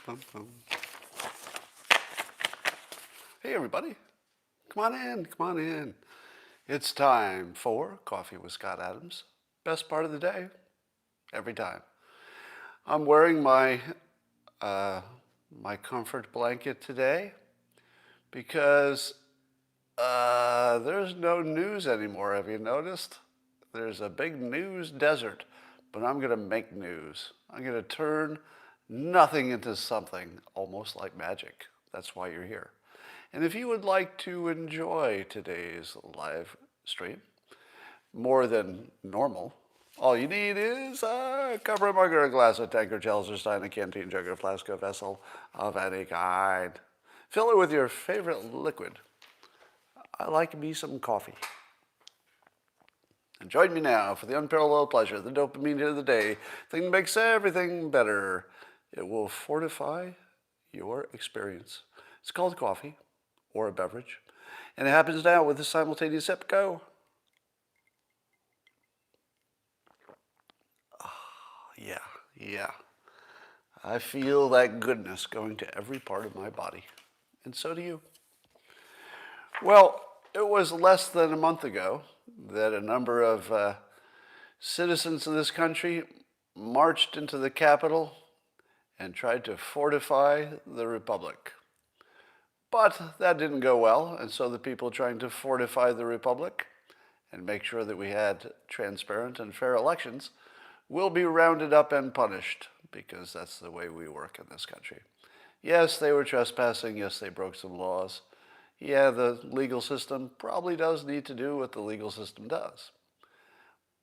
bum, bum. Hey, everybody. Come on in. Come on in. It's time for Coffee with Scott Adams. Best part of the day, every time. I'm wearing my comfort blanket today because there's no news anymore. Have you noticed? There's a big news desert, but I'm going to make news. I'm going to turn nothing into something, almost like magic. That's why you're here. And if you would like to enjoy today's live stream more than normal, all you need is a cup or a mug or a glass, a tankard, chalice or stein, a canteen, jug, or flask, a vessel of any kind. Fill it with your favorite liquid. I like me some coffee. And join me now for the unparalleled pleasure, the dopamine hit of the day, thing that makes everything better. It will fortify your experience. It's called coffee, or a beverage. And it happens now with a simultaneous sip. Go. Yeah. I feel that goodness going to every part of my body. And so do you. Well, it was less than a month ago that a number of citizens of this country marched into the Capitol and tried to fortify the Republic. But that didn't go well, and so the people trying to fortify the Republic and make sure that we had transparent and fair elections will be rounded up and punished, because that's the way we work in this country. Yes, they were trespassing. Yes, they broke some laws. Yeah, the legal system probably does need to do what the legal system does.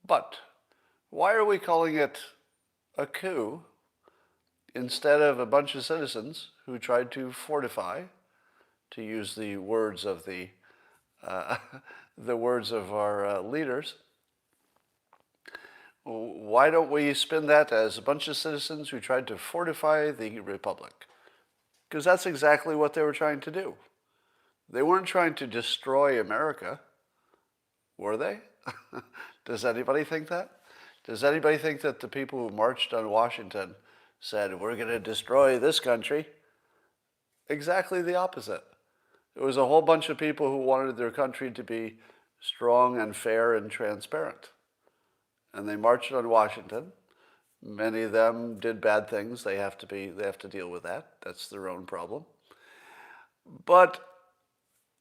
But why are we calling it a coup instead of a bunch of citizens who tried to fortify, to use the words of the words of our leaders? Why don't we spin that as a bunch of citizens who tried to fortify the Republic? Because that's exactly what they were trying to do. They weren't trying to destroy America, were they? Does anybody think that? Does anybody think that the people who marched on Washington said, we're going to destroy this country? Exactly the opposite. There was a whole bunch of people who wanted their country to be strong and fair and transparent. And they marched on Washington. Many of them did bad things. They have to deal with that. That's their own problem. But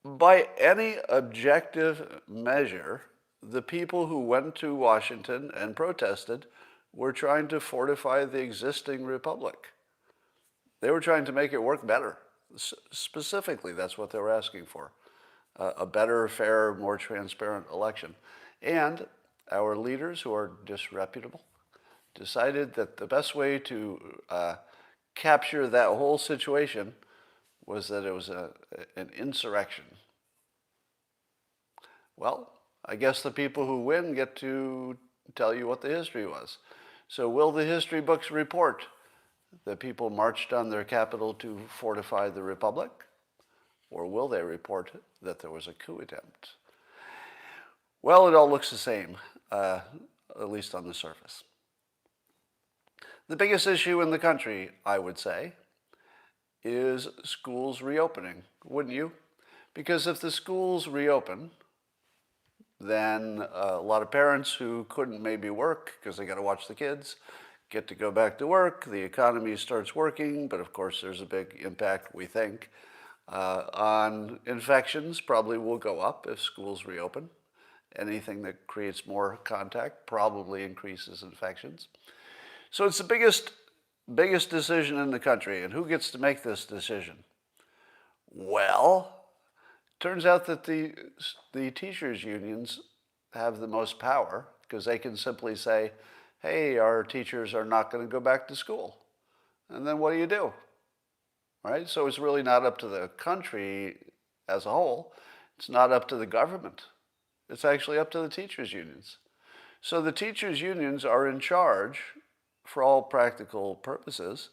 by any objective measure, the people who went to Washington and protested were trying to fortify the existing republic. They were trying to make it work better. Specifically, that's what they were asking for. A better, fairer, more transparent election. And our leaders, who are disreputable, decided that the best way to capture that whole situation was that it was an insurrection. Well, I guess the people who win get to tell you what the history was. So will the history books report that people marched on their capital to fortify the republic? Or will they report that there was a coup attempt? Well, it all looks the same, at least on the surface. The biggest issue in the country, I would say, is schools reopening, wouldn't you? Because if the schools reopen, then a lot of parents who couldn't maybe work because they got to watch the kids get to go back to work. The economy starts working, but of course there's a big impact, we think, on infections. Probably will go up if schools reopen. Anything that creates more contact probably increases infections. So it's the biggest decision in the country. And who gets to make this decision? Well, turns out that the teachers' unions have the most power, because they can simply say, hey, our teachers are not going to go back to school. And then what do? Right? So it's really not up to the country as a whole. It's not up to the government. It's actually up to the teachers' unions. So the teachers' unions are in charge, for all practical purposes,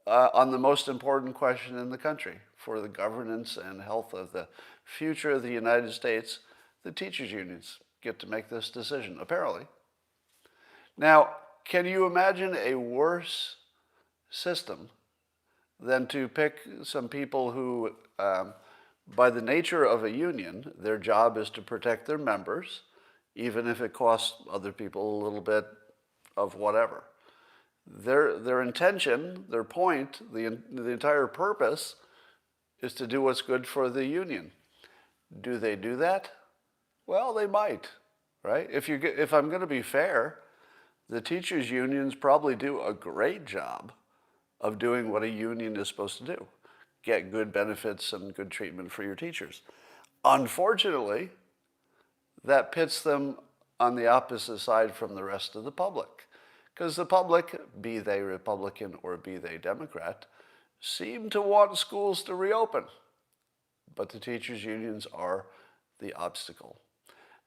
on the most important question in the country, for the governance and health of the future of the United States. The teachers' unions get to make this decision, apparently. Now, can you imagine a worse system than to pick some people who, by the nature of a union, their job is to protect their members, even if it costs other people a little bit of whatever. Their intention, their point, the entire purpose is to do what's good for the union. Do they do that? Well, they might, right? If I'm going to be fair, the teachers' unions probably do a great job of doing what a union is supposed to do. Get good benefits and good treatment for your teachers. Unfortunately, that pits them on the opposite side from the rest of the public. Because the public, be they Republican or be they Democrat, seem to want schools to reopen. But the teachers' unions are the obstacle.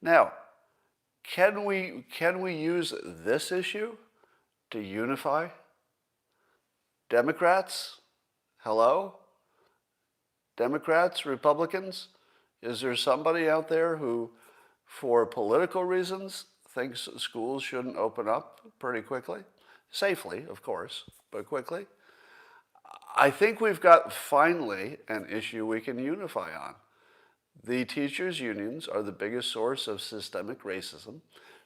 Now, can we use this issue to unify? Democrats? Hello? Democrats, Republicans? Is there somebody out there who, for political reasons, thinks schools shouldn't open up pretty quickly? Safely, of course, but quickly. I think we've got finally an issue we can unify on. The teachers' unions are the biggest source of systemic racism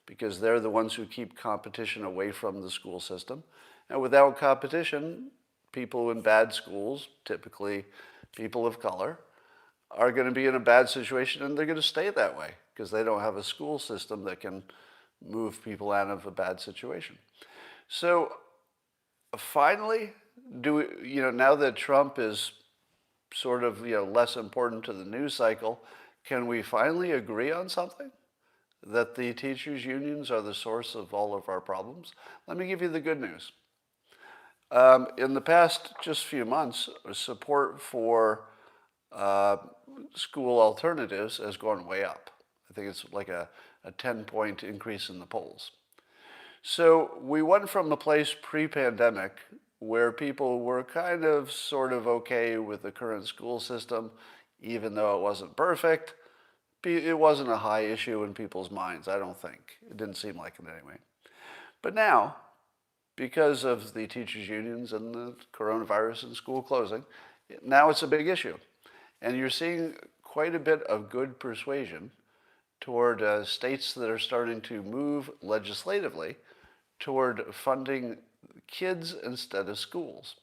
because they're the ones who keep competition away from the school system. And without competition, people in bad schools, typically people of color, are going to be in a bad situation, and they're going to stay that way because they don't have a school system that can move people out of a bad situation. So finally, now that Trump is sort of less important to the news cycle, can we finally agree on something? That the teachers' unions are the source of all of our problems? Let me give you the good news. In the past just few months, support for school alternatives has gone way up. I think it's like a 10-point increase in the polls. So we went from a place pre-pandemic where people were kind of sort of okay with the current school system, even though it wasn't perfect. It wasn't a high issue in people's minds, I don't think. It didn't seem like it anyway. But now, because of the teachers' unions and the coronavirus and school closing, now it's a big issue. And you're seeing quite a bit of good persuasion toward states that are starting to move legislatively toward funding kids instead of schools.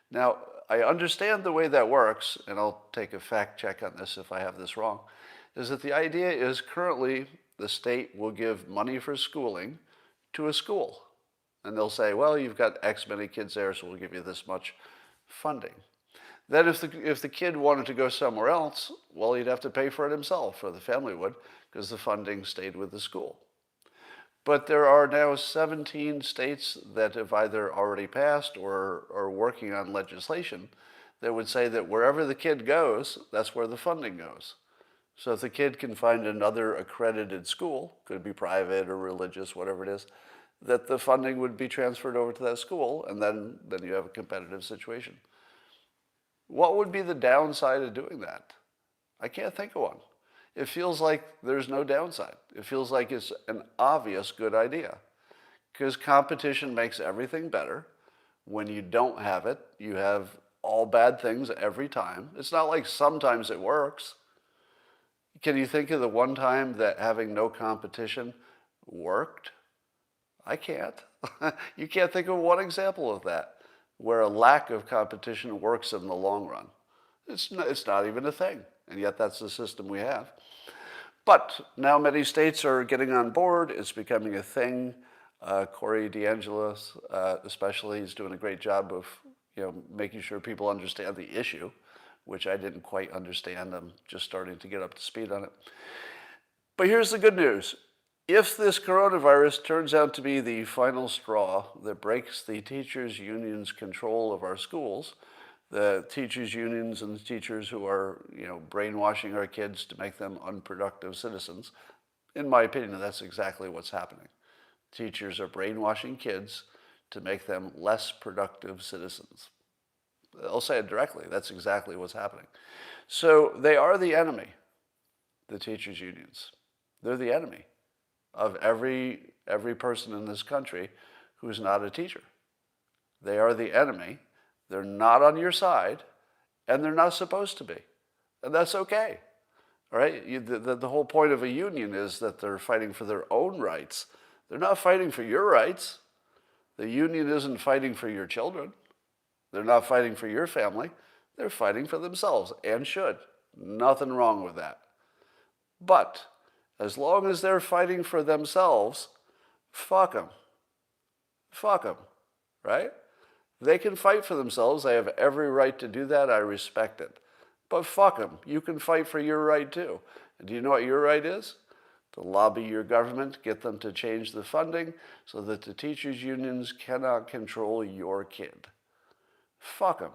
Now, I understand the way that works, and I'll take a fact check on this if I have this wrong, is that the idea is currently the state will give money for schooling to a school. And they'll say, well, you've got X many kids there, so we'll give you this much funding. Then if the kid wanted to go somewhere else, well, he'd have to pay for it himself, or the family would, because the funding stayed with the school. But there are now 17 states that have either already passed or are working on legislation that would say that wherever the kid goes, that's where the funding goes. So if the kid can find another accredited school, could be private or religious, whatever it is, that the funding would be transferred over to that school, and then you have a competitive situation. What would be the downside of doing that? I can't think of one. It feels like there's no downside. It feels like it's an obvious good idea. Because competition makes everything better. When you don't have it, you have all bad things every time. It's not like sometimes it works. Can you think of the one time that having no competition worked? I can't. You can't think of one example of that where a lack of competition works in the long run. It's not even a thing, and yet that's the system we have. But now many states are getting on board. It's becoming a thing. Corey DeAngelis, especially, is doing a great job of making sure people understand the issue, which I didn't quite understand. I'm just starting to get up to speed on it. But here's the good news. If this coronavirus turns out to be the final straw that breaks the teachers' unions' control of our schools, the teachers' unions and the teachers who are, brainwashing our kids to make them unproductive citizens, in my opinion, that's exactly what's happening. Teachers are brainwashing kids to make them less productive citizens. I'll say it directly. That's exactly what's happening. So they are the enemy, the teachers' unions. They're the enemy of every person in this country who's not a teacher. They are the enemy They're not on your side, and they're not supposed to be. And that's okay. All right? The whole point of a union is that they're fighting for their own rights. They're not fighting for your rights. The union isn't fighting for your children. They're not fighting for your family. They're fighting for themselves, and should. Nothing wrong with that. But as long as they're fighting for themselves, fuck them. Fuck them, right? They can fight for themselves. They have every right to do that. I respect it. But fuck them. You can fight for your right too. And do you know what your right is? To lobby your government, get them to change the funding so that the teachers' unions cannot control your kid. Fuck them.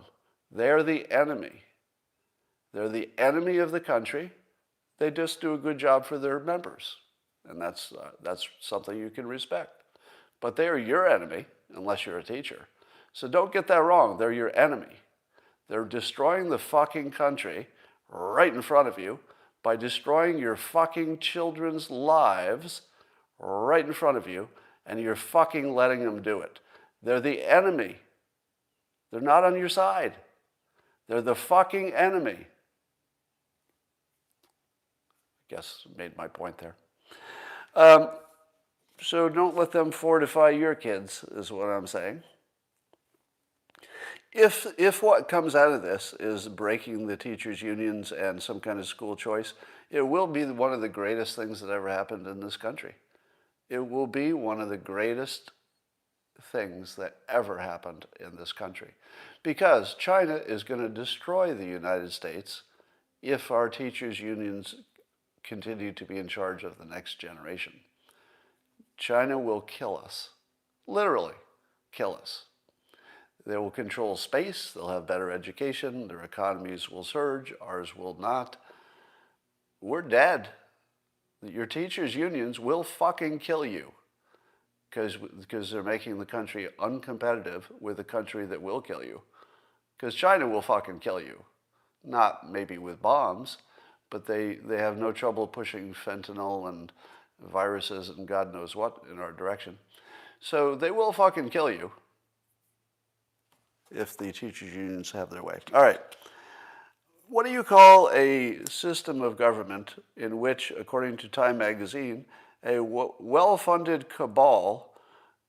They're the enemy. They're the enemy of the country. They just do a good job for their members. And that's something you can respect. But they are your enemy, unless you're a teacher. So don't get that wrong. They're your enemy. They're destroying the fucking country right in front of you by destroying your fucking children's lives right in front of you, and you're fucking letting them do it. They're the enemy. They're not on your side. They're the fucking enemy. I guess I made my point there. So don't let them fortify your kids, is what I'm saying. If what comes out of this is breaking the teachers' unions and some kind of school choice, it will be one of the greatest things that ever happened in this country. It will be one of the greatest things that ever happened in this country. Because China is going to destroy the United States if our teachers' unions continue to be in charge of the next generation. China will kill us. Literally kill us. They will control space, they'll have better education, their economies will surge, ours will not. We're dead. Your teachers' unions will fucking kill you because they're making the country uncompetitive with a country that will kill you. Because China will fucking kill you. Not maybe with bombs, but they have no trouble pushing fentanyl and viruses and God knows what in our direction. So they will fucking kill you if the teachers' unions have their way. All right. What do you call a system of government in which, according to Time magazine, a well-funded cabal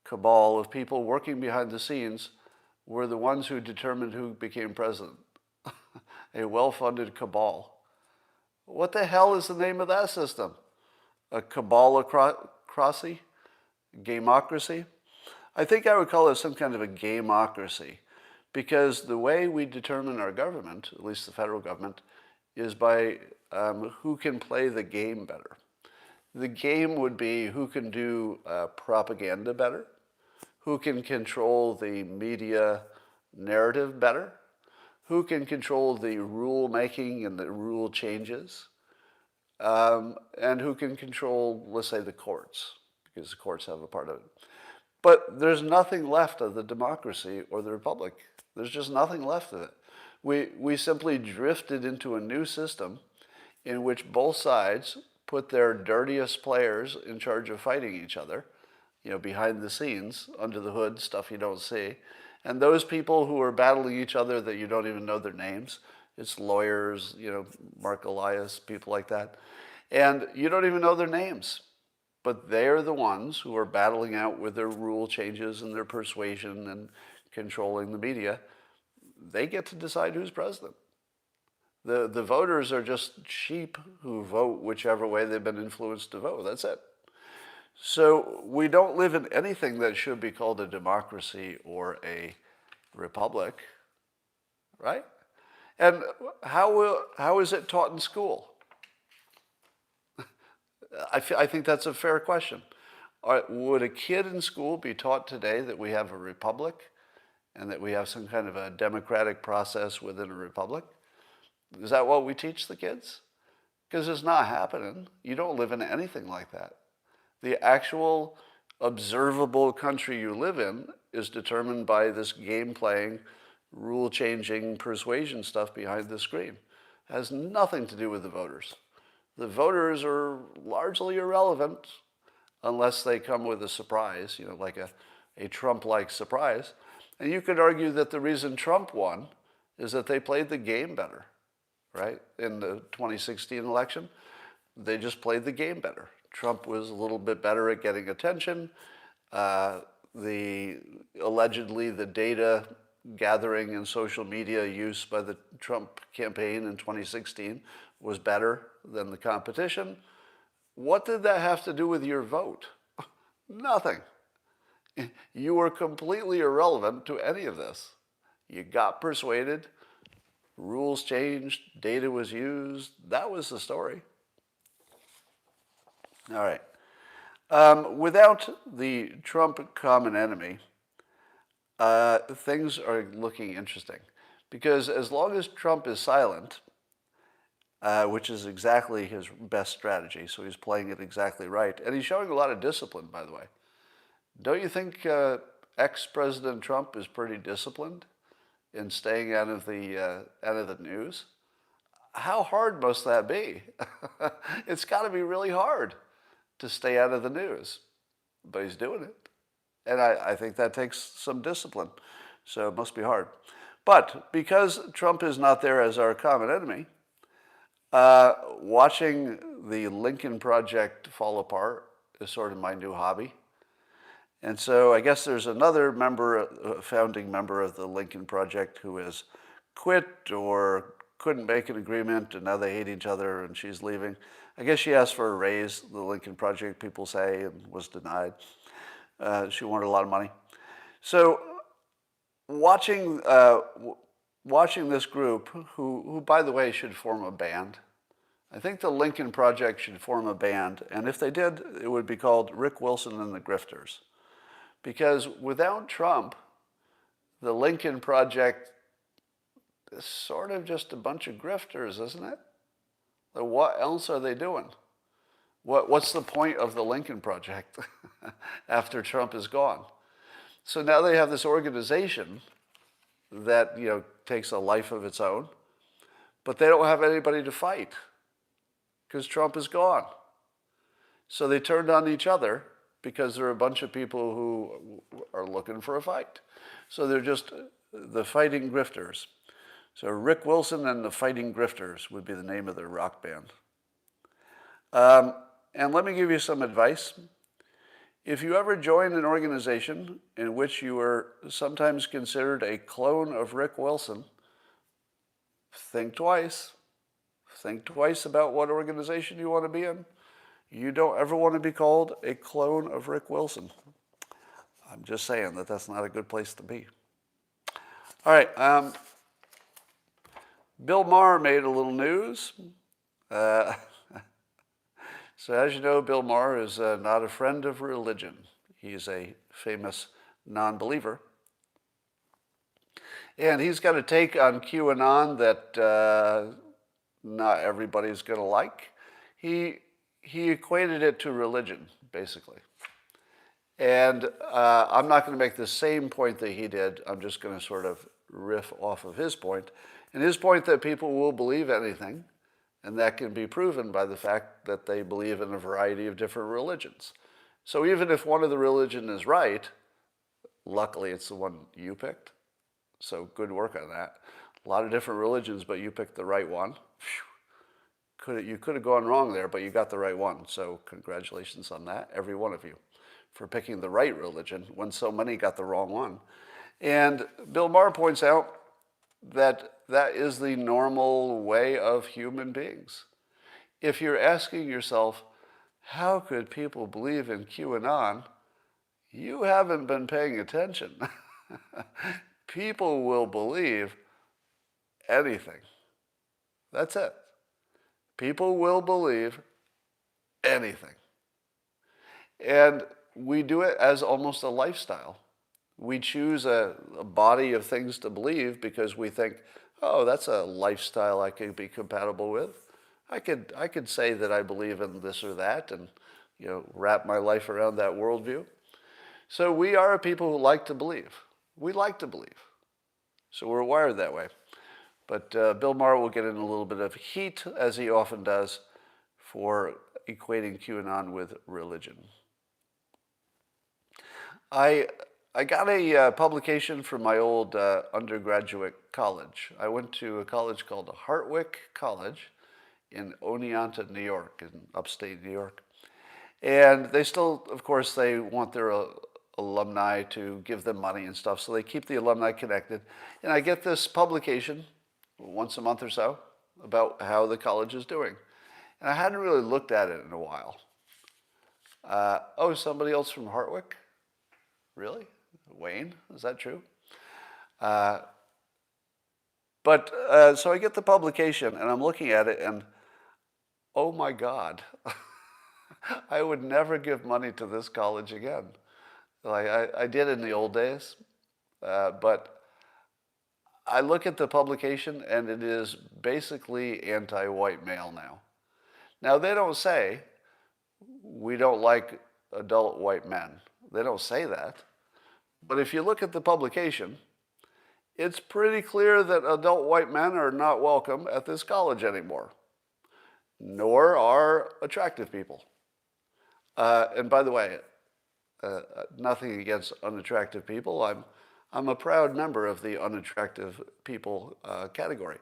of people working behind the scenes were the ones who determined who became president? A well-funded cabal. What the hell is the name of that system? A cabalocracy? Gamocracy? I think I would call it some kind of a gamocracy. Because the way we determine our government, at least the federal government, is by who can play the game better. The game would be who can do propaganda better, who can control the media narrative better, who can control the rule making and the rule changes, and who can control, let's say, the courts, because the courts have a part of it. But there's nothing left of the democracy or the republic. There's just nothing left of it. We simply drifted into a new system in which both sides put their dirtiest players in charge of fighting each other, behind the scenes, under the hood, stuff you don't see. And those people who are battling each other that you don't even know their names, it's lawyers, Mark Elias, people like that. And you don't even know their names. But they're the ones who are battling out with their rule changes and their persuasion and controlling the media. They get to decide who's president. The voters are just sheep who vote whichever way they've been influenced to vote. That's it. So we don't live in anything that should be called a democracy or a republic, right? And how is it taught in school? I think that's a fair question. Would a kid in school be taught today that we have a republic and that we have some kind of a democratic process within a republic? Is that what we teach the kids? Because it's not happening. You don't live in anything like that. The actual observable country you live in is determined by this game-playing, rule-changing persuasion stuff behind the screen. It has nothing to do with the voters. The voters are largely irrelevant unless they come with a surprise, like a Trump-like surprise. And you could argue that the reason Trump won is that they played the game better, right? In the 2016 election, they just played the game better. Trump was a little bit better at getting attention. Allegedly, the data gathering and social media use by the Trump campaign in 2016 was better than the competition. What did that have to do with your vote? Nothing. You were completely irrelevant to any of this. You got persuaded, rules changed, data was used. That was the story. All right. Without the Trump common enemy, things are looking interesting. Because as long as Trump is silent, which is exactly his best strategy, so he's playing it exactly right, and he's showing a lot of discipline, by the way. Don't you think ex-President Trump is pretty disciplined in staying out of the news? How hard must that be? It's got to be really hard to stay out of the news, but he's doing it. And I think that takes some discipline, so it must be hard. But because Trump is not there as our common enemy, watching the Lincoln Project fall apart is sort of my new hobby. And so I guess there's another founding member of the Lincoln Project who has quit or couldn't make an agreement, and now they hate each other, and she's leaving. I guess she asked for a raise, the Lincoln Project people say, and was denied. She wanted a lot of money. So watching this group, who, by the way, should form a band. I think the Lincoln Project should form a band, and if they did, it would be called Rick Wilson and the Grifters. Because without Trump, the Lincoln Project is sort of just a bunch of grifters, isn't it? What else are they doing? What's the point of the Lincoln Project after Trump is gone? So now they have this organization that takes a life of its own, but they don't have anybody to fight because Trump is gone. So they turned on each other because there are a bunch of people who are looking for a fight. So they're just the Fighting Grifters. So Rick Wilson and the Fighting Grifters would be the name of their rock band. And let me give you some advice. If you ever join an organization in which you are sometimes considered a clone of Rick Wilson, think twice. Think twice about what organization you want to be in. You don't ever want to be called a clone of Rick Wilson. I'm just saying that that's not a good place to be. All right. Bill Maher made a little news. So as you know, Bill Maher is not a friend of religion. He's a famous non-believer. And he's got a take on QAnon that not everybody's going to like. He equated it to religion, basically. And I'm not going to make the same point that he did. I'm just going to sort of riff off of his point. And his point that people will believe anything, and that can be proven by the fact that they believe in a variety of different religions. So even if one of the religion is right, luckily it's the one you picked. So good work on that. A lot of different religions, but you picked the right one. You could have gone wrong there, but you got the right one. So congratulations on that, every one of you, for picking the right religion when so many got the wrong one. And Bill Maher points out that that is the normal way of human beings. If you're asking yourself, how could people believe in QAnon? You haven't been paying attention. People will believe anything. That's it. People will believe anything. And we do it as almost a lifestyle. We choose a body of things to believe because we think, oh, that's a lifestyle I could be compatible with. I could say that I believe in this or that and wrap my life around that worldview. So we are a people who like to believe. We like to believe. So we're wired that way. But Bill Maher will get in a little bit of heat, as he often does, for equating QAnon with religion. I I got a publication from my old undergraduate college. I went to a college called Hartwick College in Oneonta, New York, in upstate New York. And they still, of course, they want their alumni to give them money and stuff, so they keep the alumni connected. And I get this publication once a month or so about how the college is doing. And I hadn't really looked at it in a while. Oh, somebody else from Hartwick? Really? Wayne? Is that true? So I get the publication and I'm looking at it and, oh my God, I would never give money to this college again. Like I did in the old days, but I look at the publication and it is basically anti-white male now. Now they don't say, we don't like adult white men. They don't say that. But if you look at the publication, it's pretty clear that adult white men are not welcome at this college anymore, nor are attractive people. And by the way, nothing against unattractive people. I'm a proud member of the unattractive people category.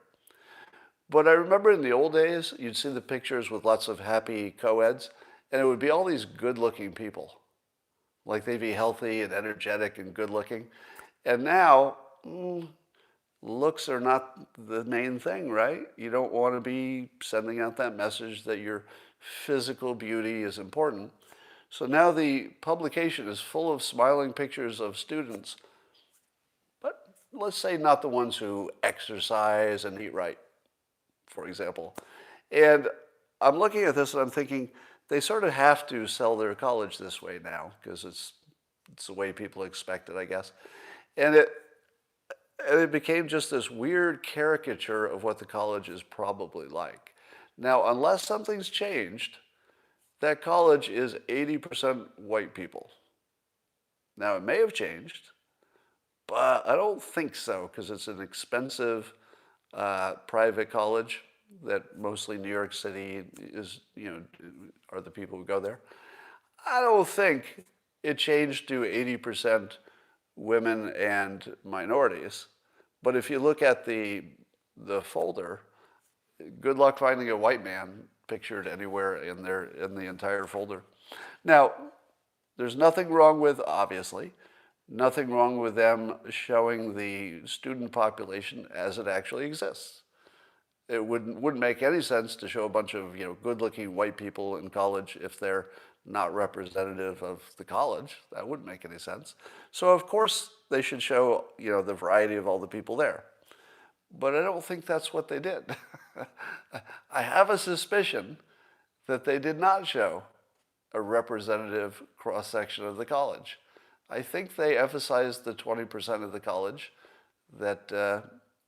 But I remember in the old days, you'd see the pictures with lots of happy co-eds, and it would be all these good-looking people. Like they'd be healthy and energetic and good-looking. And now, looks are not the main thing, right? You don't want to be sending out that message that your physical beauty is important. So now the publication is full of smiling pictures of students, but let's say not the ones who exercise and eat right, for example. And I'm looking at this and I'm thinking, they sort of have to sell their college this way now because it's the way people expect it, I guess. And it became just this weird caricature of what the college is probably like. Now, unless something's changed, that college is 80% white people. Now, it may have changed, but I don't think so because it's an expensive private college that mostly New York City is, are the people who go there. I don't think it changed to 80% women and minorities. But if you look at the folder, good luck finding a white man pictured anywhere in the entire folder. Now, there's nothing wrong with, obviously, nothing wrong with them showing the student population as it actually exists. It wouldn't make any sense to show a bunch of good-looking white people in college if they're not representative of the college. That wouldn't make any sense. So of course they should show the variety of all the people there. But I don't think that's what they did. I have a suspicion that they did not show a representative cross-section of the college. I think they emphasized the 20% of the college that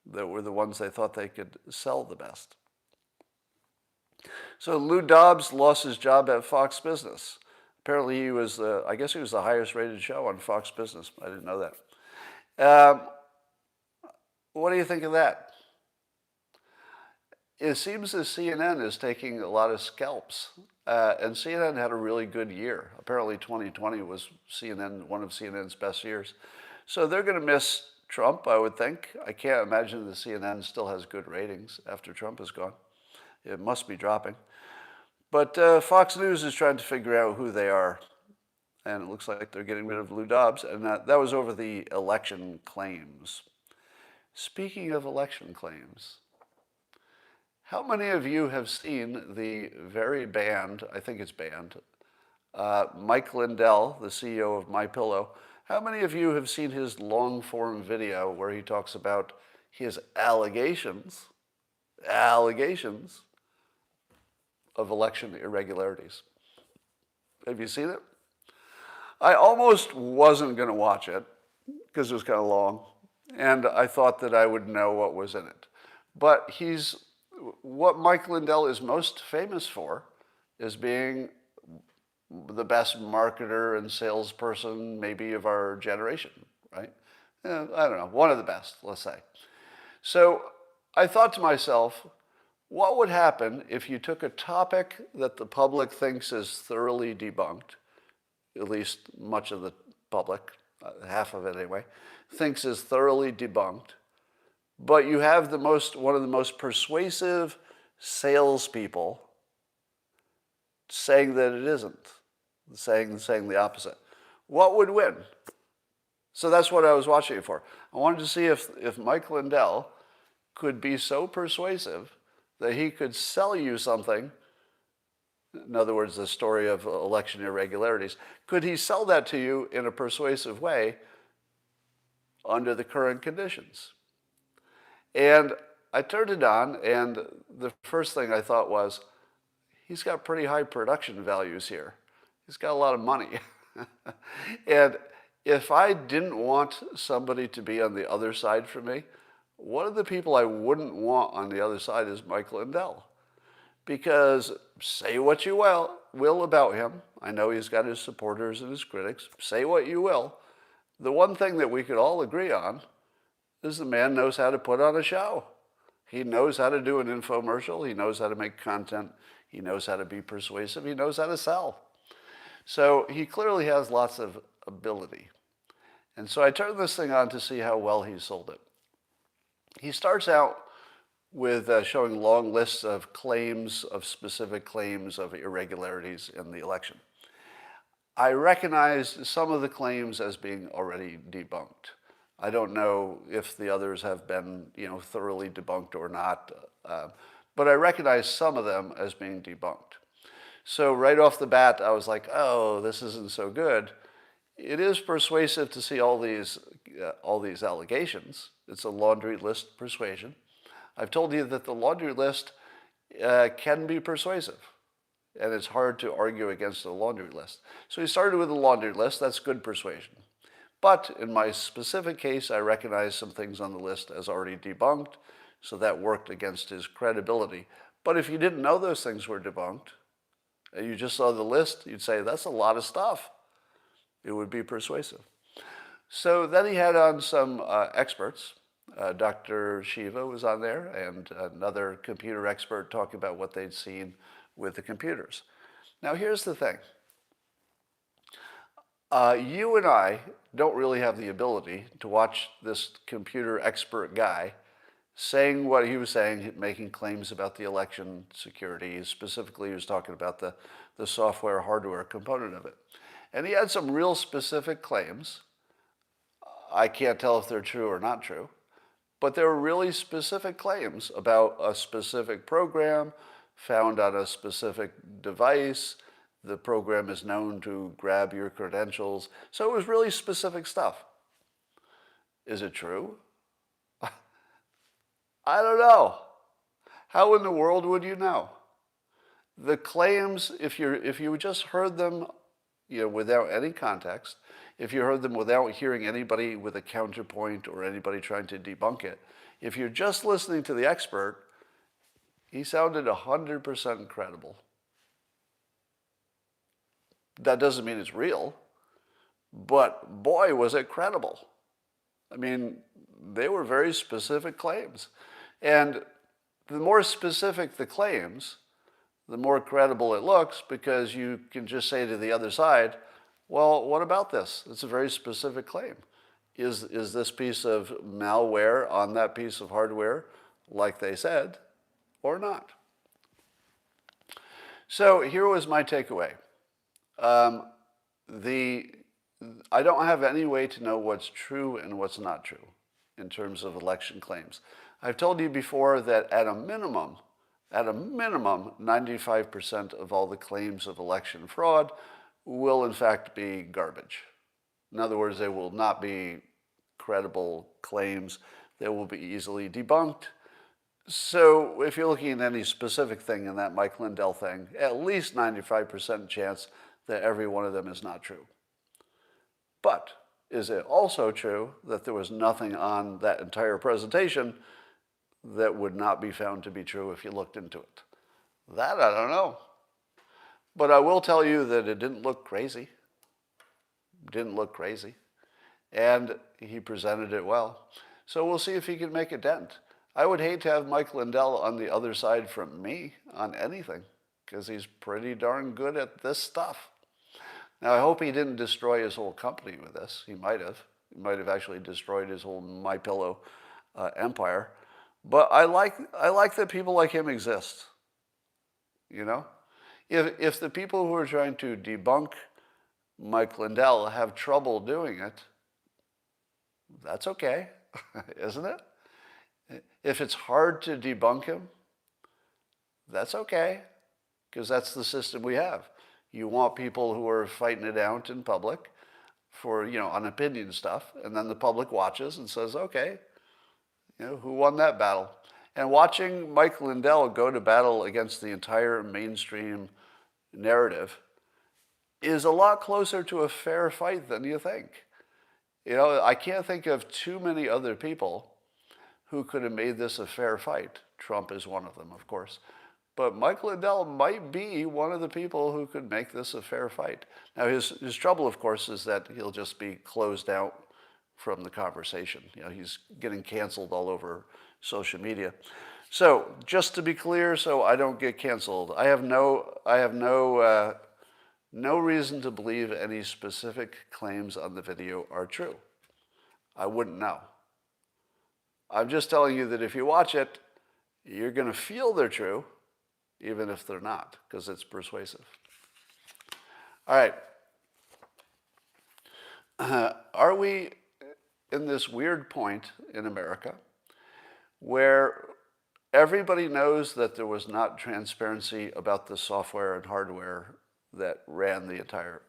were the ones they thought they could sell the best. So Lou Dobbs lost his job at Fox Business. Apparently he was, I guess he was the highest rated show on Fox Business. I didn't know that. What do you think of that? It seems that CNN is taking a lot of scalps. And CNN had a really good year. Apparently 2020 was one of CNN's best years. So they're going to miss Trump, I would think. I can't imagine that CNN still has good ratings after Trump is gone. It must be dropping. But Fox News is trying to figure out who they are. And it looks like they're getting rid of Lou Dobbs. And that was over the election claims. Speaking of election claims, how many of you have seen the very banned, I think it's banned, Mike Lindell, the CEO of MyPillow? How many of you have seen his long-form video where he talks about his allegations of election irregularities? Have you seen it? I almost wasn't going to watch it because it was kind of long, and I thought that I would know what was in it. But what Mike Lindell is most famous for is being the best marketer and salesperson maybe of our generation, right? I don't know, one of the best, let's say. So I thought to myself, what would happen if you took a topic that the public thinks is thoroughly debunked, at least much of the public, half of it anyway, thinks is thoroughly debunked. But you have one of the most persuasive salespeople saying that it isn't, saying the opposite. What would win? So that's what I was watching it for. I wanted to see if Mike Lindell could be so persuasive that he could sell you something. In other words, the story of election irregularities. Could he sell that to you in a persuasive way under the current conditions? And I turned it on, and the first thing I thought was, he's got pretty high production values here. He's got a lot of money. And if I didn't want somebody to be on the other side for me, one of the people I wouldn't want on the other side is Mike Lindell. Because say what you will about him. I know he's got his supporters and his critics. Say what you will. The one thing that we could all agree on is the man knows how to put on a show. He knows how to do an infomercial. He knows how to make content. He knows how to be persuasive. He knows how to sell. So he clearly has lots of ability. And so I turned this thing on to see how well he sold it. He starts out with showing long lists of claims, of specific claims of irregularities in the election. I recognized some of the claims as being already debunked. I don't know if the others have been, thoroughly debunked or not, but I recognize some of them as being debunked. So right off the bat, I was like, oh, this isn't so good. It is persuasive to see all these allegations. It's a laundry list persuasion. I've told you that the laundry list can be persuasive, and it's hard to argue against a laundry list. So he started with a laundry list. That's good persuasion. But in my specific case, I recognized some things on the list as already debunked, so that worked against his credibility. But if you didn't know those things were debunked, and you just saw the list, you'd say, that's a lot of stuff. It would be persuasive. So then he had on some experts. Dr. Shiva was on there, and another computer expert talking about what they'd seen with the computers. Now here's the thing. You and I don't really have the ability to watch this computer expert guy saying what he was saying, making claims about the election security. Specifically, he was talking about the software, hardware component of it. And he had some real specific claims. I can't tell if they're true or not true, but there were really specific claims about a specific program found on a specific device. The program is known to grab your credentials. So it was really specific stuff. Is it true? I don't know. How in the world would you know? The claims, if you just heard them, without any context, if you heard them without hearing anybody with a counterpoint or anybody trying to debunk it, if you're just listening to the expert, he sounded 100% credible. That doesn't mean it's real, but boy, was it credible. I mean, they were very specific claims. And the more specific the claims, the more credible it looks, because you can just say to the other side, well, what about this? It's a very specific claim. Is this piece of malware on that piece of hardware, like they said, or not? So here was my takeaway. I don't have any way to know what's true and what's not true in terms of election claims. I've told you before that at a minimum, 95% of all the claims of election fraud will in fact be garbage. In other words, they will not be credible claims. They will be easily debunked. So if you're looking at any specific thing in that Mike Lindell thing, at least 95% chance that every one of them is not true. But is it also true that there was nothing on that entire presentation that would not be found to be true if you looked into it? That I don't know. But I will tell you that it didn't look crazy. And he presented it well. So we'll see if he can make a dent. I would hate to have Mike Lindell on the other side from me on anything, because he's pretty darn good at this stuff. Now, I hope he didn't destroy his whole company with this. He might have. He might have actually destroyed his whole MyPillow empire. But I like that people like him exist. You know? If the people who are trying to debunk Mike Lindell have trouble doing it, that's okay, isn't it? If it's hard to debunk him, that's okay, because that's the system we have. You want people who are fighting it out in public for, on opinion stuff, and then the public watches and says, okay, who won that battle? And watching Mike Lindell go to battle against the entire mainstream narrative is a lot closer to a fair fight than you think. I can't think of too many other people who could have made this a fair fight. Trump is one of them, of course. But Mike Lindell might be one of the people who could make this a fair fight. Now, his trouble, of course, is that he'll just be closed out from the conversation. He's getting canceled all over social media. So, just to be clear, so I don't get canceled, I have no reason to believe any specific claims on the video are true. I wouldn't know. I'm just telling you that if you watch it, you're going to feel they're true, even if they're not, because it's persuasive. All right. Are we in this weird point in America where everybody knows that there was not transparency about the software and hardware that ran the entire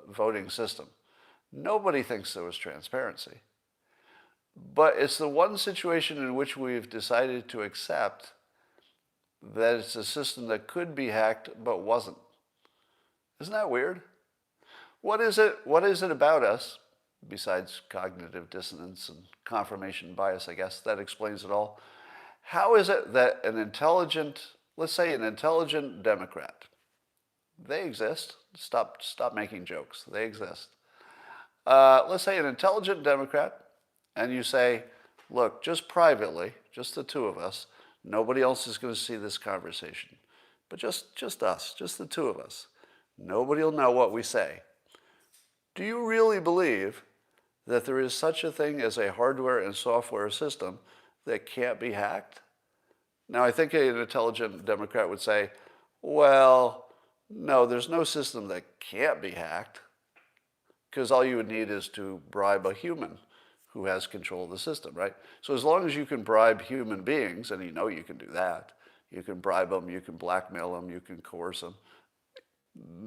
voting system? Nobody thinks there was transparency. But it's the one situation in which we've decided to accept that it's a system that could be hacked but wasn't. Isn't that weird? What is it about us, besides cognitive dissonance and confirmation bias, I guess, that explains it all? How is it that let's say an intelligent Democrat, they exist. Stop making jokes. They exist. Let's say an intelligent Democrat, and you say, look, just privately, just the two of us, nobody else is going to see this conversation, but just us, just the two of us. Nobody will know what we say. Do you really believe that there is such a thing as a hardware and software system that can't be hacked? Now, I think an intelligent Democrat would say, well, no, there's no system that can't be hacked, because all you would need is to bribe a human who has control of the system, right? So as long as you can bribe human beings, and you can do that, you can bribe them, you can blackmail them, you can coerce them,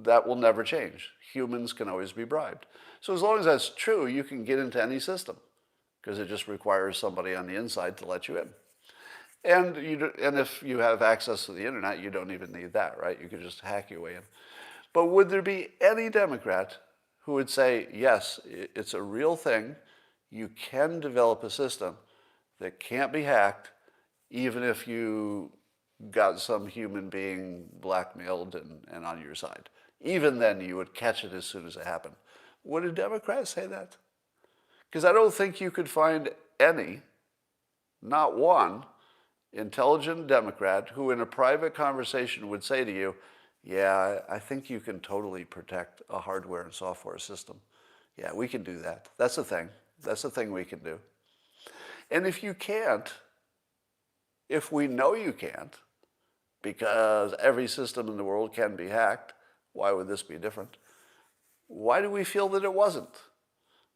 that will never change. Humans can always be bribed. So as long as that's true, you can get into any system, because it just requires somebody on the inside to let you in. And if you have access to the internet, you don't even need that, right? You can just hack your way in. But would there be any Democrat who would say, yes, it's a real thing, you can develop a system that can't be hacked, even if you got some human being blackmailed and on your side? Even then, you would catch it as soon as it happened. Would a Democrat say that? Because I don't think you could find any, not one, intelligent Democrat who in a private conversation would say to you, yeah, I think you can totally protect a hardware and software system. Yeah, we can do that. That's a thing. That's a thing we can do. And if you can't, if we know you can't, because every system in the world can be hacked, why would this be different? Why do we feel that it wasn't?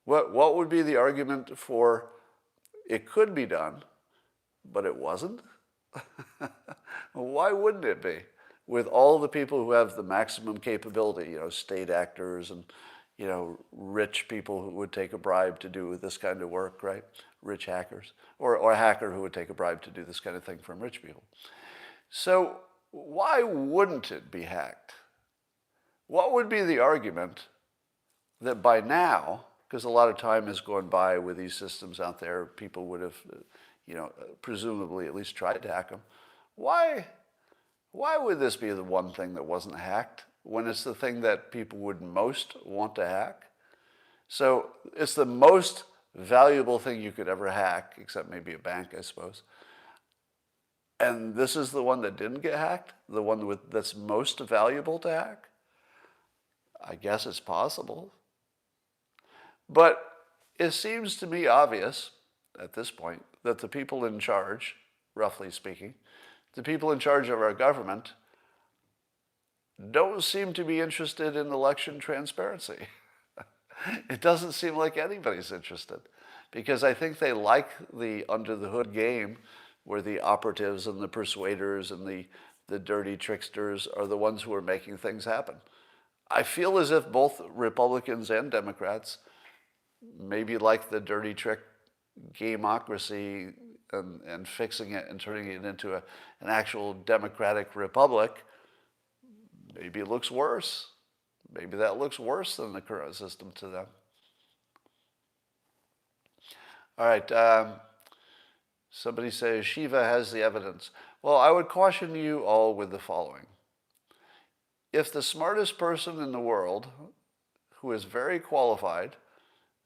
What would be the argument for it could be done, but it wasn't? Why wouldn't it be? With all the people who have the maximum capability, state actors and, rich people who would take a bribe to do this kind of work, right? Rich hackers. Or a hacker who would take a bribe to do this kind of thing from rich people. So why wouldn't it be hacked? What would be the argument that by now, because a lot of time has gone by with these systems out there, people would have, presumably at least tried to hack them. Why would this be the one thing that wasn't hacked when it's the thing that people would most want to hack? So it's the most valuable thing you could ever hack, except maybe a bank, I suppose. And this is the one that didn't get hacked? The one that's most valuable to hack? I guess it's possible. But it seems to me obvious at this point that the people in charge, roughly speaking, the people in charge of our government don't seem to be interested in election transparency. It doesn't seem like anybody's interested, because I think they like the under the hood game where the operatives and the persuaders and the dirty tricksters are the ones who are making things happen. I feel as if both Republicans and Democrats maybe like the dirty trick gameocracy and fixing it and turning it into an actual democratic republic. Maybe it looks worse. Maybe that looks worse than the current system to them. All right. Somebody says Shiva has the evidence. Well, I would caution you all with the following. If the smartest person in the world, who is very qualified,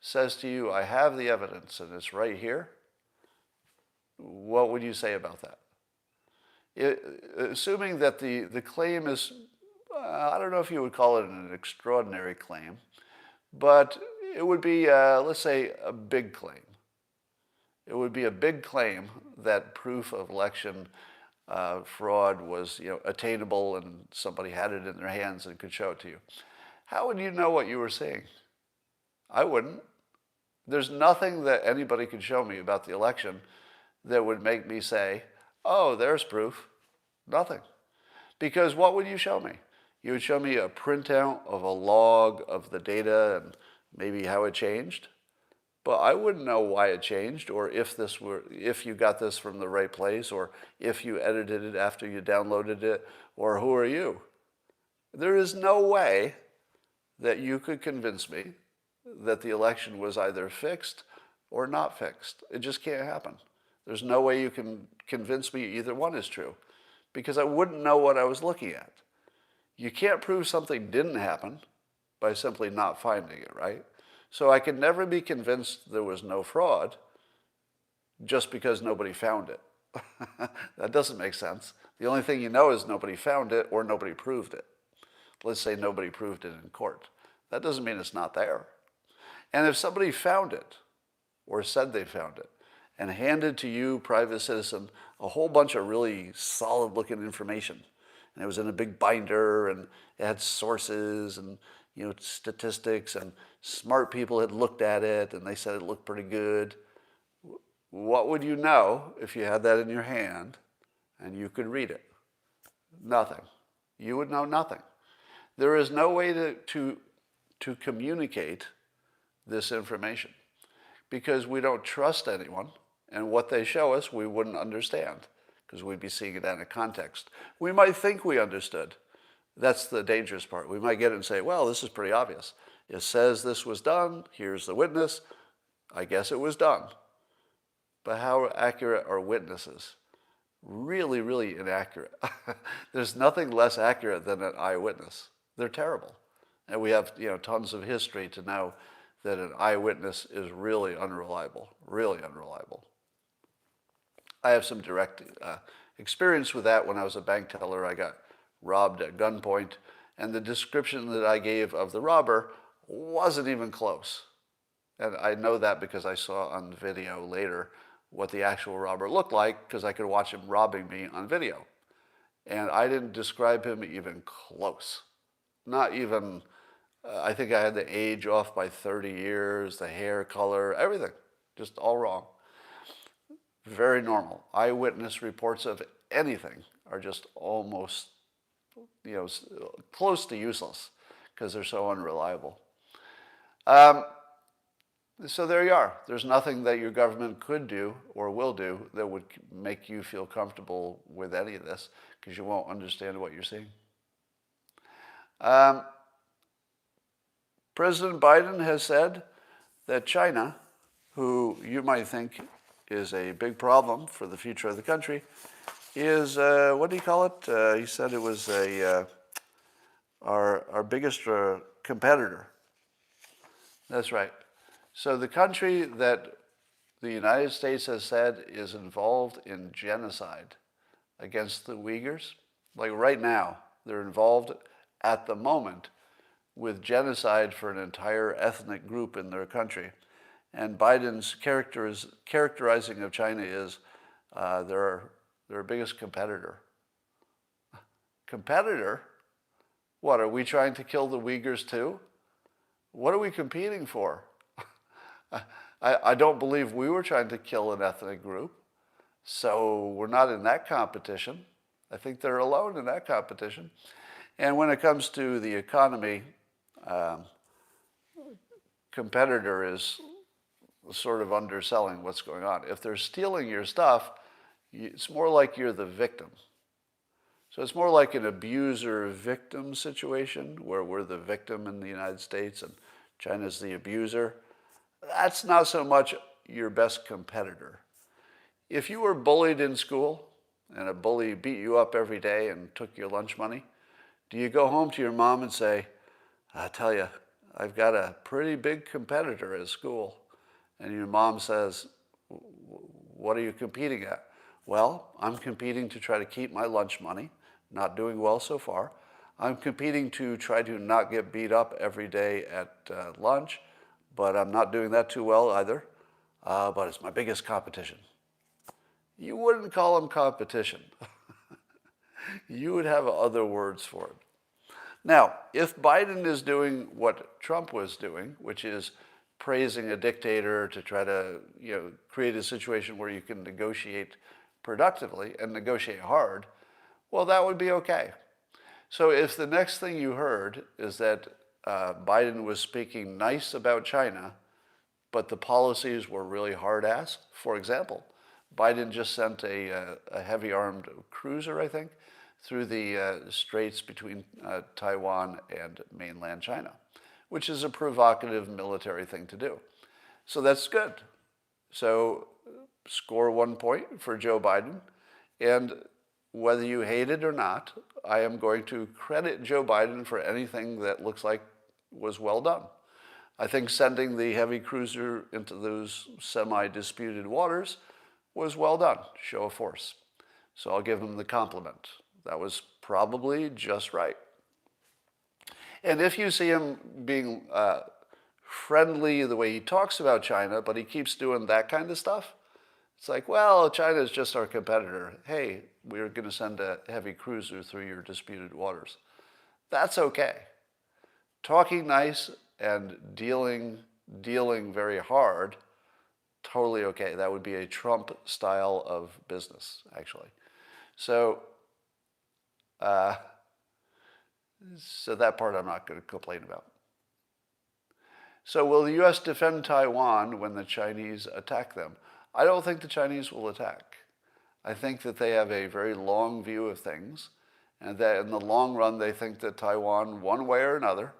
says to you, I have the evidence and it's right here, what would you say about that? Assuming that the claim is, I don't know if you would call it an extraordinary claim, but it would be, let's say, a big claim. It would be a big claim that proof of election fraud was, attainable and somebody had it in their hands and could show it to you. How would you know what you were seeing? I wouldn't. There's nothing that anybody could show me about the election that would make me say, oh, there's proof. Nothing. Because what would you show me? You would show me a printout of a log of the data and maybe how it changed. But I wouldn't know why it changed, or if you got this from the right place, or if you edited it after you downloaded it, or who are you? There is no way that you could convince me that the election was either fixed or not fixed. It just can't happen. There's no way you can convince me either one is true, because I wouldn't know what I was looking at. You can't prove something didn't happen by simply not finding it, right? So I could never be convinced there was no fraud just because nobody found it. That doesn't make sense. The only thing you know is nobody found it or nobody proved it. Let's say nobody proved it in court. That doesn't mean it's not there. And if somebody found it, or said they found it, and handed to you, private citizen, a whole bunch of really solid-looking information, and it was in a big binder, and it had sources and statistics, and smart people had looked at it, and they said it looked pretty good, what would you know if you had that in your hand and you could read it? Nothing. You would know nothing. There is no way to communicate this information because we don't trust anyone, and what they show us we wouldn't understand because we'd be seeing it out of context. We might think we understood. That's the dangerous part. We might get it and say, well, this is pretty obvious. It says this was done. Here's the witness. I guess it was done. But how accurate are witnesses? Really, really inaccurate. There's nothing less accurate than an eyewitness. They're terrible. And we have tons of history to know that an eyewitness is really unreliable, really unreliable. I have some direct experience with that. When I was a bank teller, I got robbed at gunpoint, and the description that I gave of the robber wasn't even close. And I know that because I saw on video later what the actual robber looked like, because I could watch him robbing me on video. And I didn't describe him even close. Not even, I think I had the age off by 30 years, the hair color, everything. Just all wrong. Very normal. Eyewitness reports of anything are just almost, close to useless because they're so unreliable. So there you are. There's nothing that your government could do or will do that would make you feel comfortable with any of this because you won't understand what you're seeing. President Biden has said that China, who you might think is a big problem for the future of the country, is, what do you call it? He said it was our biggest competitor. That's right. So the country that the United States has said is involved in genocide against the Uyghurs, like right now, they're involved at the moment with genocide for an entire ethnic group in their country. And Biden's characterizing of China is they're our biggest competitor. Competitor? What, are we trying to kill the Uyghurs too? What are we competing for? I don't believe we were trying to kill an ethnic group, so we're not in that competition. I think they're alone in that competition. And when it comes to the economy, competitor is sort of underselling what's going on. If they're stealing your stuff, it's more like you're the victim. So it's more like an abuser-victim situation where we're the victim in the United States and China's the abuser. That's not so much your best competitor. If you were bullied in school and a bully beat you up every day and took your lunch money, do you go home to your mom and say, I tell you, I've got a pretty big competitor at school? And your mom says, what are you competing at? Well, I'm competing to try to keep my lunch money. Not doing well so far. I'm competing to try to not get beat up every day at lunch, but I'm not doing that too well either. But it's my biggest competition. You wouldn't call them competition. You would have other words for it. Now, if Biden is doing what Trump was doing, which is praising a dictator to try to create a situation where you can negotiate productively and negotiate hard, well, that would be okay. So if the next thing you heard is that Biden was speaking nice about China, but the policies were really hard-ass, for example, Biden just sent a heavy-armed cruiser, I think, through the straits between Taiwan and mainland China, which is a provocative military thing to do. So that's good. So score 1 point for Joe Biden. And whether you hate it or not, I am going to credit Joe Biden for anything that looks like was well done. I think sending the heavy cruiser into those semi-disputed waters was well done, show of force. So I'll give him the compliment. That was probably just right. And if you see him being friendly the way he talks about China, but he keeps doing that kind of stuff, it's like, well, China is just our competitor. Hey, we're going to send a heavy cruiser through your disputed waters. That's okay. Talking nice and dealing very hard, totally okay. That would be a Trump style of business, actually. So that part I'm not going to complain about. So will the U.S. defend Taiwan when the Chinese attack them? I don't think the Chinese will attack. I think that they have a very long view of things, and that in the long run they think that Taiwan, one way or another,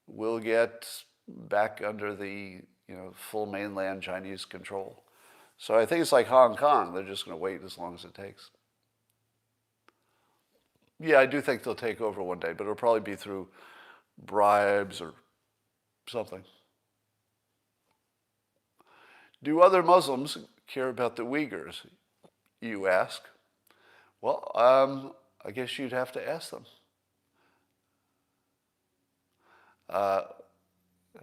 will get back under the full mainland Chinese control. So I think it's like Hong Kong. They're just going to wait as long as it takes. Yeah, I do think they'll take over one day, but it'll probably be through bribes or something. Do other Muslims care about the Uyghurs, you ask? Well, I guess you'd have to ask them.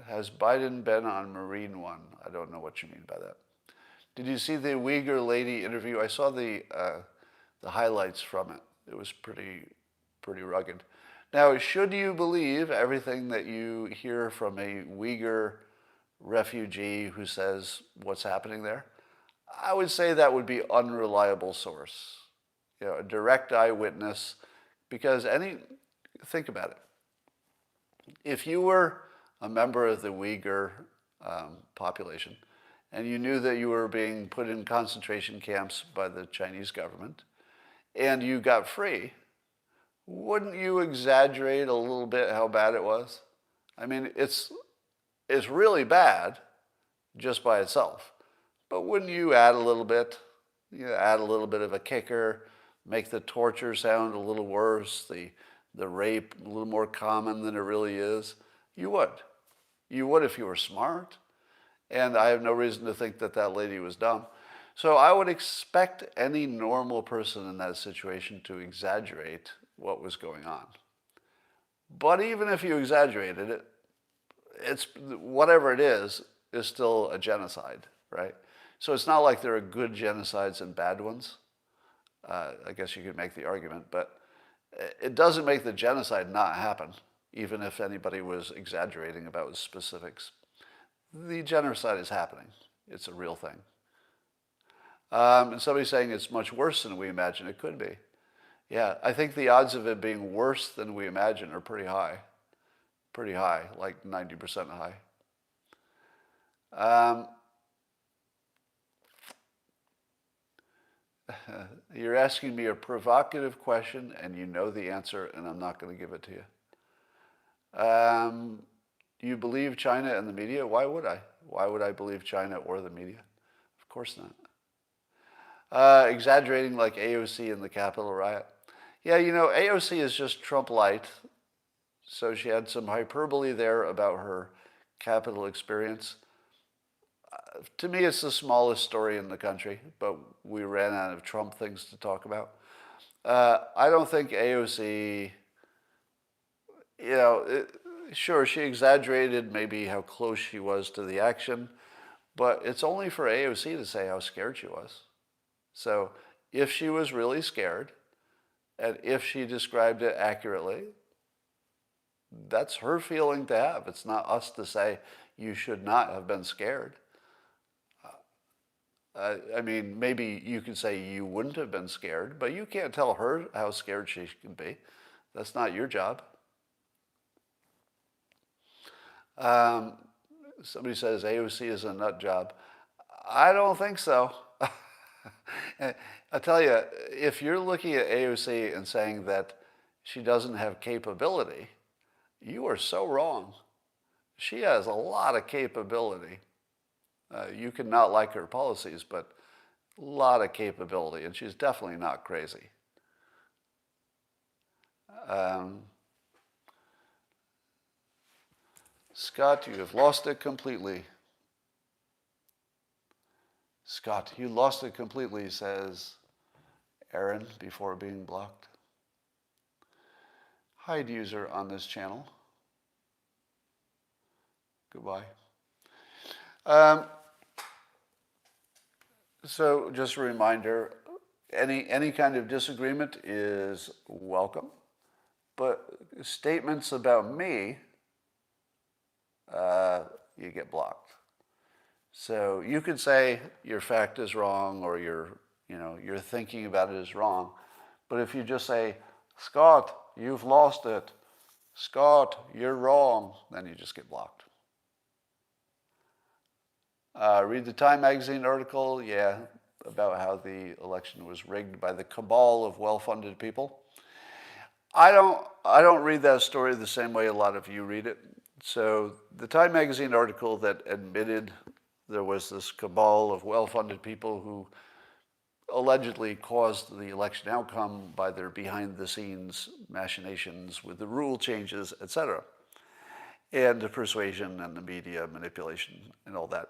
Has Biden been on Marine One? I don't know what you mean by that. Did you see the Uyghur lady interview? I saw the highlights from it. It was pretty rugged. Now, should you believe everything that you hear from a Uyghur refugee who says what's happening there? I would say that would be unreliable source. A direct eyewitness, because think about it. If you were a member of the Uyghur population and you knew that you were being put in concentration camps by the Chinese government and you got free, wouldn't you exaggerate a little bit how bad it was? I mean, it's really bad just by itself. But wouldn't you add a little bit? Add a little bit of a kicker, make the torture sound a little worse, the rape a little more common than it really is? You would. You would if you were smart. And I have no reason to think that that lady was dumb. So I would expect any normal person in that situation to exaggerate what was going on. But even if you exaggerated it, it's whatever it is still a genocide, right? So it's not like there are good genocides and bad ones. I guess you could make the argument, but it doesn't make the genocide not happen, even if anybody was exaggerating about specifics. The genocide is happening. It's a real thing. And somebody's saying it's much worse than we imagine it could be. Yeah, I think the odds of it being worse than we imagine are pretty high. Pretty high, like 90% high. You're asking me a provocative question, and you know the answer, and I'm not going to give it to you. You believe China and the media? Why would I? Why would I believe China or the media? Of course not. Exaggerating like AOC in the Capitol riot. Yeah, you know, AOC is just Trump light. So she had some hyperbole there about her Capitol experience. To me, it's the smallest story in the country, but we ran out of Trump things to talk about. I don't think AOC, you know, sure, she exaggerated maybe how close she was to the action, but it's only for AOC to say how scared she was. So if she was really scared, and if she described it accurately, that's her feeling to have. It's not us to say you should not have been scared. I mean, maybe you could say you wouldn't have been scared, but you can't tell her how scared she can be. That's not your job. Somebody says AOC is a nut job. I don't think so. I tell you, if you're looking at AOC and saying that she doesn't have capability, you are so wrong. She has a lot of capability. You can not like her policies, but a lot of capability, and she's definitely not crazy. Scott, you have lost it completely. Scott, you lost it completely, says Aaron before being blocked. Hide user on this channel. Goodbye. So just a reminder, any kind of disagreement is welcome, but statements about me, you get blocked. So you could say your fact is wrong or your thinking about it is wrong, but if you just say, Scott, you've lost it, Scott, you're wrong, then you just get blocked. Read the Time magazine article, yeah, about how the election was rigged by the cabal of well-funded people. I don't read that story the same way a lot of you read it. So the Time magazine article that admitted there was this cabal of well-funded people who allegedly caused the election outcome by their behind-the-scenes machinations with the rule changes, etc., and the persuasion and the media manipulation and all that.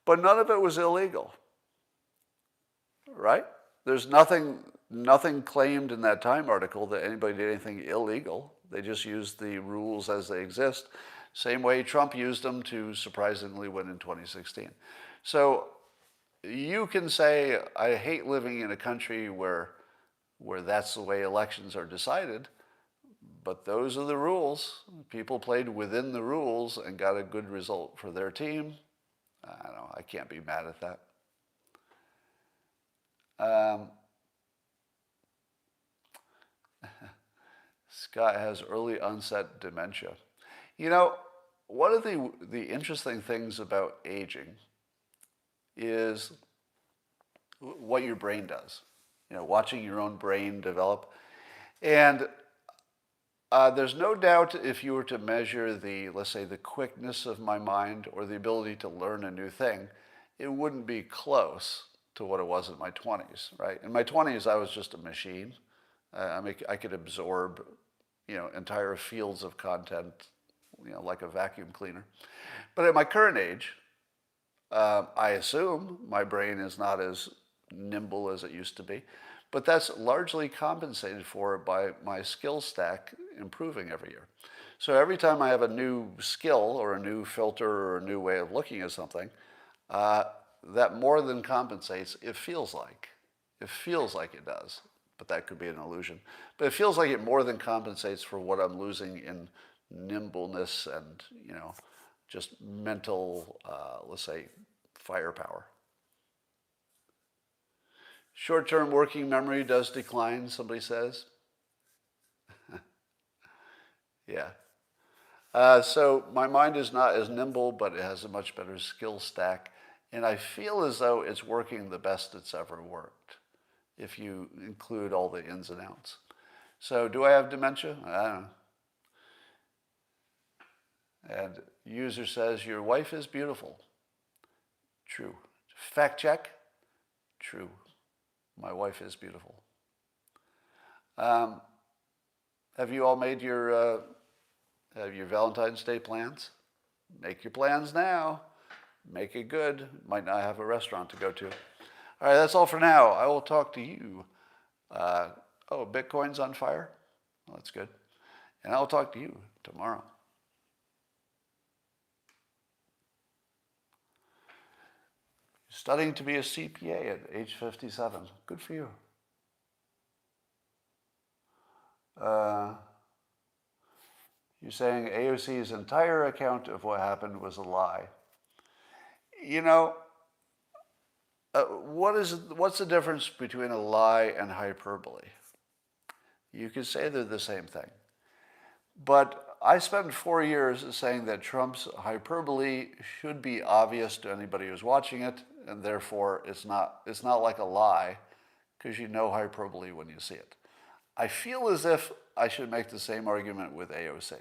But none of it was illegal, right? There's nothing claimed in that Time article that anybody did anything illegal. They just used the rules as they exist, same way Trump used them to surprisingly win in 2016. So you can say, I hate living in a country where that's the way elections are decided, but those are the rules. People played within the rules and got a good result for their team. I don't know, I can't be mad at that. Scott has early onset dementia. You know, one of the interesting things about aging is what your brain does. You know, watching your own brain develop. And there's no doubt if you were to measure let's say, the quickness of my mind or the ability to learn a new thing, it wouldn't be close to what it was in my 20s, right? In my 20s, I was just a machine. I could absorb, entire fields of content, like a vacuum cleaner. But at my current age, I assume my brain is not as nimble as it used to be. But that's largely compensated for by my skill stack improving every year. So every time I have a new skill or a new filter or a new way of looking at something, that more than compensates, it feels like. It feels like it does, but that could be an illusion. But it feels like it more than compensates for what I'm losing in nimbleness and, just mental, let's say, firepower. Short-term working memory does decline, somebody says. Yeah. So my mind is not as nimble, but it has a much better skill stack. And I feel as though it's working the best it's ever worked, if you include all the ins and outs. So do I have dementia? I don't know. And user says, your wife is beautiful. True. Fact check. True. My wife is beautiful. Have you all made your Valentine's Day plans? Make your plans now. Make it good. Might not have a restaurant to go to. All right, that's all for now. I will talk to you. Bitcoin's on fire? Well, that's good. And I'll talk to you tomorrow. Studying to be a CPA at age 57. Good for you. You're saying AOC's entire account of what happened was a lie. What's the difference between a lie and hyperbole? You could say they're the same thing. But I spent 4 years saying that Trump's hyperbole should be obvious to anybody who's watching it, and therefore it's not like a lie, because you know hyperbole when you see it. I feel as if I should make the same argument with AOC.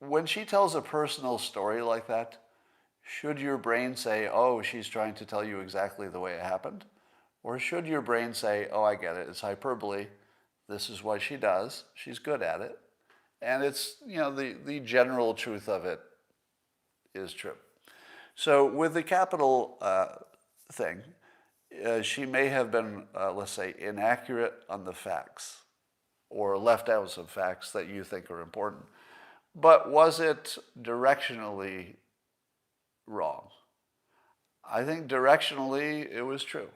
When she tells a personal story like that, should your brain say, oh, she's trying to tell you exactly the way it happened? Or should your brain say, oh, I get it, it's hyperbole, this is what she does, she's good at it, and it's, the general truth of it is true. So with the Cabal thing, she may have been, let's say, inaccurate on the facts, or left out some facts that you think are important. But was it directionally wrong? I think directionally it was true.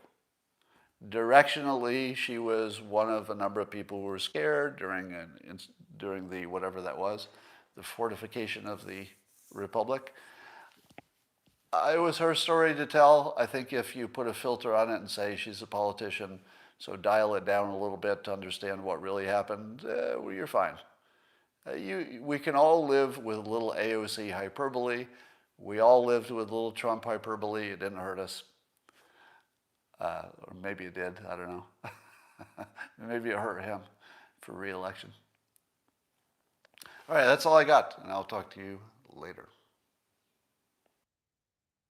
Directionally, she was one of a number of people who were scared during the whatever that was, the fortification of the Republic. It was her story to tell. I think if you put a filter on it and say she's a politician, so dial it down a little bit to understand what really happened, well, you're fine. We can all live with a little AOC hyperbole. We all lived with a little Trump hyperbole. It didn't hurt us. Or maybe it did. I don't know. Maybe it hurt him for re-election. All right, that's all I got, and I'll talk to you later.